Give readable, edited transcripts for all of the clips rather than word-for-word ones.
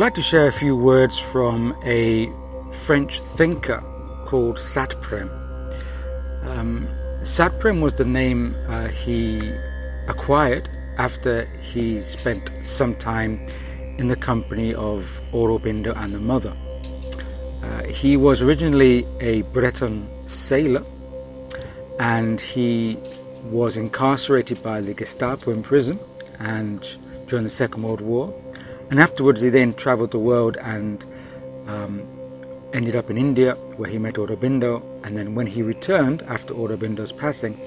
like to share a few words from a French thinker called Satprem. Satprem was the name he acquired after he spent some time in the company of Aurobindo and the mother. He was originally a Breton sailor, and he was incarcerated by the Gestapo in prison and during the Second World War, and afterwards he then travelled the world and ended up in India, where he met Aurobindo. And then when he returned after Aurobindo's passing,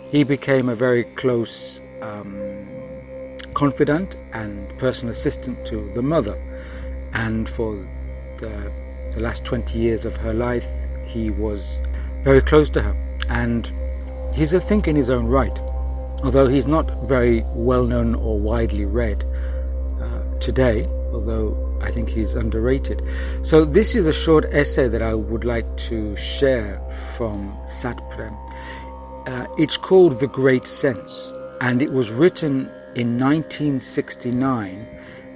he became a very close confidant and personal assistant to the mother, and for the last 20 years of her life he was very close to her. And he's a thinker in his own right, although he's not very well known or widely read today, although I think he's underrated. So this is a short essay that I would like to share from Satprem. It's called The Great Sense, and it was written in 1969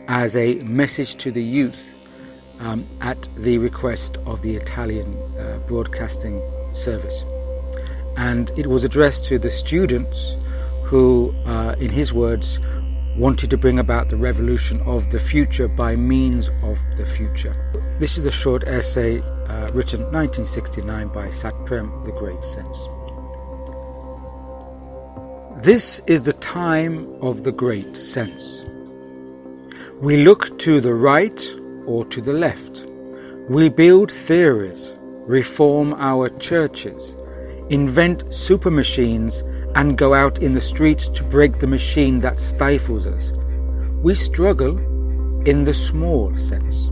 as a message to the youth at the request of the Italian broadcasting service. And it was addressed to the students who, in his words, wanted to bring about the revolution of the future by means of the future. This is a short essay written 1969 by Satprem, The Great Sense. This is the time of the great sense. We look to the right or to the left. We build theories, reform our churches, invent super machines, and go out in the streets to break the machine that stifles us. We struggle in the small sense.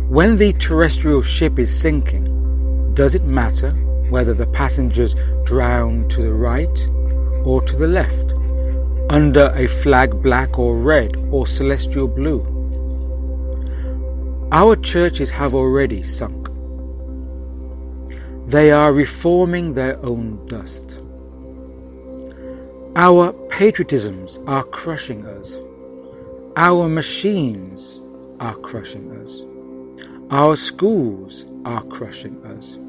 When the terrestrial ship is sinking, does it matter whether the passengers drown to the right or to the left, under a flag black or red or celestial blue? Our churches have already sunk. They are reforming their own dust. Our patriotisms are crushing us. Our machines are crushing us. Our schools are crushing us.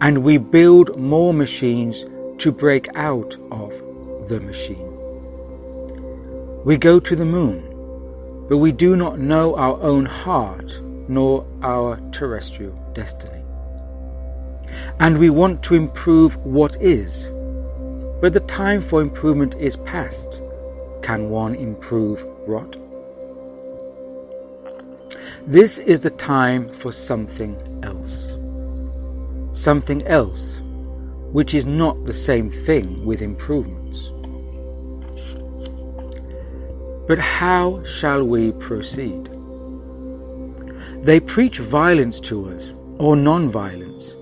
And we build more machines to break out of the machine. We go to the moon, but we do not know our own heart nor our terrestrial destiny. And we want to improve what is, but the time for improvement is past. Can one improve rot? This is the time for something else. Something else, which is not the same thing with improvements. But how shall we proceed? They preach violence to us, or non-violence,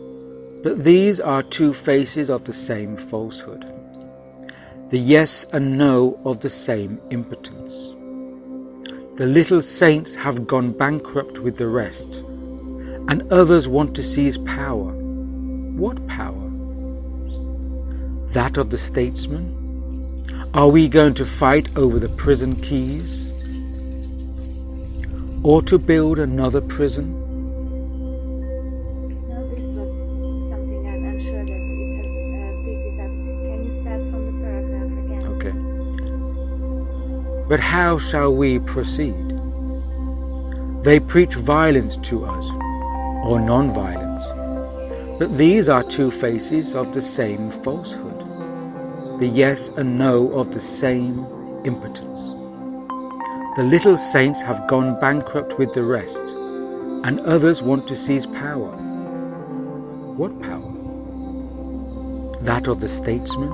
but these are two faces of the same falsehood. The yes and no of the same impotence. The little saints have gone bankrupt with the rest, and others want to seize power. What power? That of the statesman? Are we going to fight over the prison keys? Or to build another prison? But how shall we proceed? They preach violence to us, or non-violence, but these are two faces of the same falsehood, the yes and no of the same impotence. The little saints have gone bankrupt with the rest, and others want to seize power. What power? That of the statesman?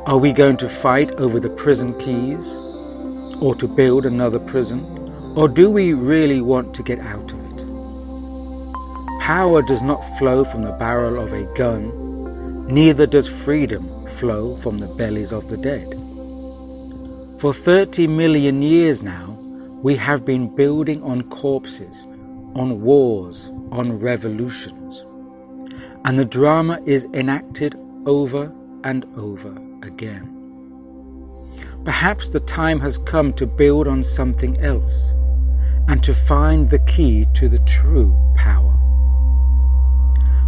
Are we going to fight over the prison keys? Or to build another prison? Or do we really want to get out of it? Power does not flow from the barrel of a gun, neither does freedom flow from the bellies of the dead. For 30 million years now, we have been building on corpses, on wars, on revolutions. And the drama is enacted over and over again. Perhaps the time has come to build on something else, and to find the key to the true power.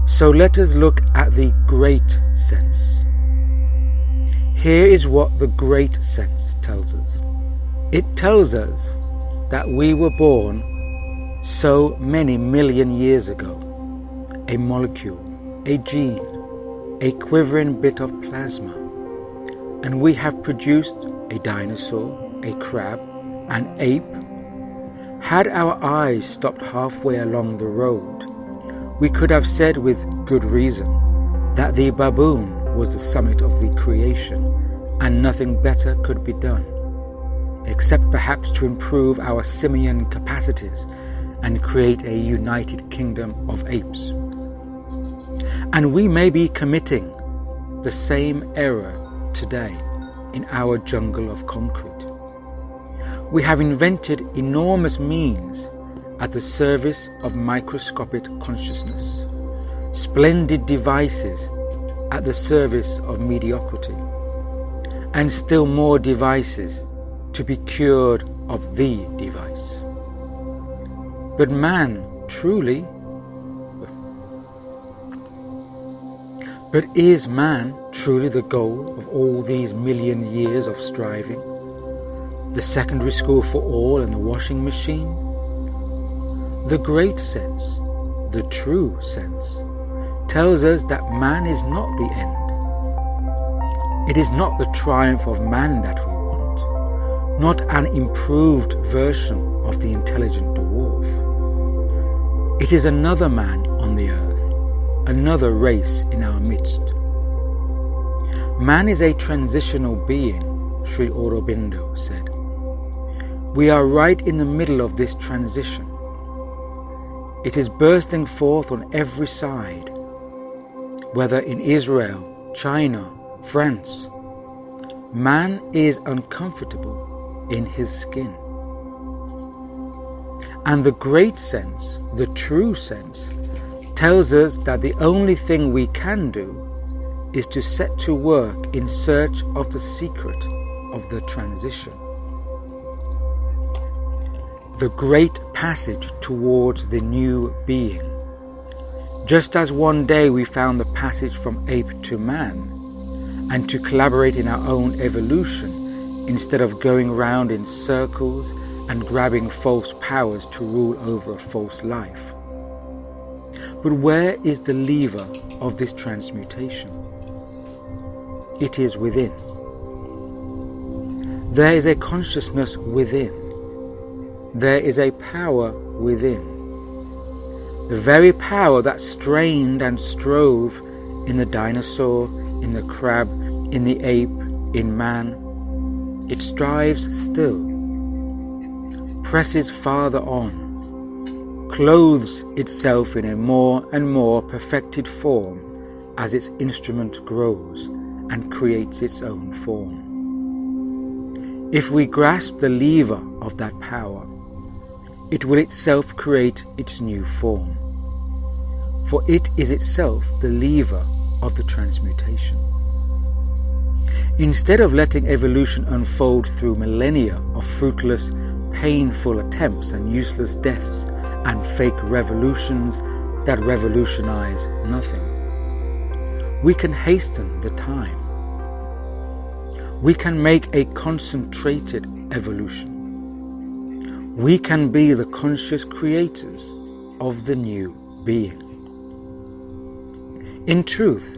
So let us look at the great sense. Here is what the great sense tells us. It tells us that we were born so many million years ago, a molecule, a gene, a quivering bit of plasma, and we have produced a dinosaur, a crab, an ape. Had our eyes stopped halfway along the road, we could have said with good reason that the baboon was the summit of the creation and nothing better could be done, except perhaps to improve our simian capacities and create a united kingdom of apes. And we may be committing the same error today in our jungle of concrete. We have invented enormous means at the service of microscopic consciousness, splendid devices at the service of mediocrity, and still more devices to be cured of the device. But man truly, but is man truly the goal of all these million years of striving? The secondary school for all and the washing machine? The great sense, the true sense, tells us that man is not the end. It is not the triumph of man that we want, not an improved version of the intelligent dwarf. It is another man on the earth, another race in our midst. Man is a transitional being, Sri Aurobindo said. We are right in the middle of this transition. It is bursting forth on every side, whether in Israel, China, France. Man is uncomfortable in his skin. And the great sense, the true sense, tells us that the only thing we can do is to set to work in search of the secret of the transition. The great passage towards the new being. Just as one day we found the passage from ape to man, and to collaborate in our own evolution instead of going round in circles and grabbing false powers to rule over a false life. But where is the lever of this transmutation? It is within. There is a consciousness within. There is a power within. The very power that strained and strove in the dinosaur, in the crab, in the ape, in man, it strives still, presses farther on, clothes itself in a more and more perfected form as its instrument grows and creates its own form. If we grasp the lever of that power, it will itself create its new form, for it is itself the lever of the transmutation. Instead of letting evolution unfold through millennia of fruitless, painful attempts and useless deaths and fake revolutions that revolutionize nothing, we can hasten the time. We can make a concentrated evolution. We can be the conscious creators of the new being. In truth,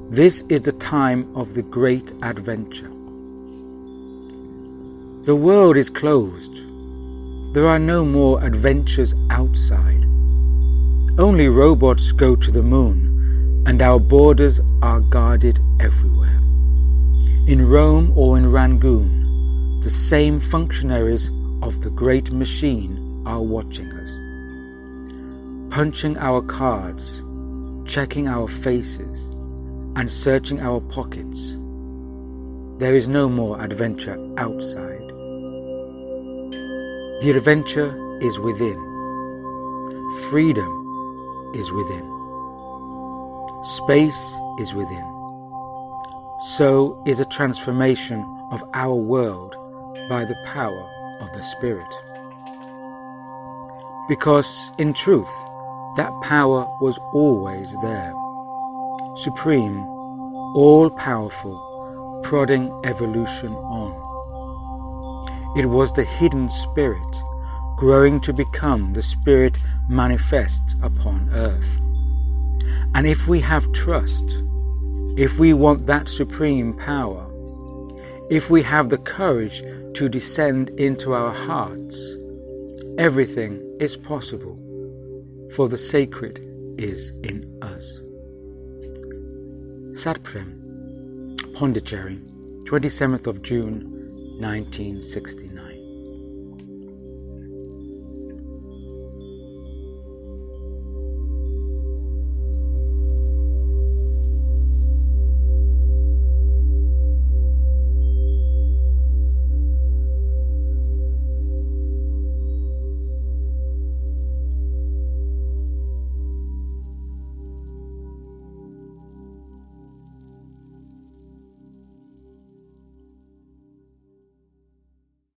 this is the time of the great adventure. The world is closed. There are no more adventures outside. Only robots go to the moon, and our borders are guarded everywhere. In Rome or in Rangoon, the same functionaries of the great machine are watching us, punching our cards, checking our faces, and searching our pockets. There is no more adventure outside. The adventure is within. Freedom is within. Space is within. So is a transformation of our world by the power of the Spirit. because in truth, that power was always there, supreme, all-powerful, prodding evolution on. It was the hidden spirit, growing to become the spirit manifest upon earth. And if we have trust, if we want that supreme power, if we have the courage to descend into our hearts, everything is possible, for the sacred is in us. Satprem, Pondicherry, 27th of June, 1969.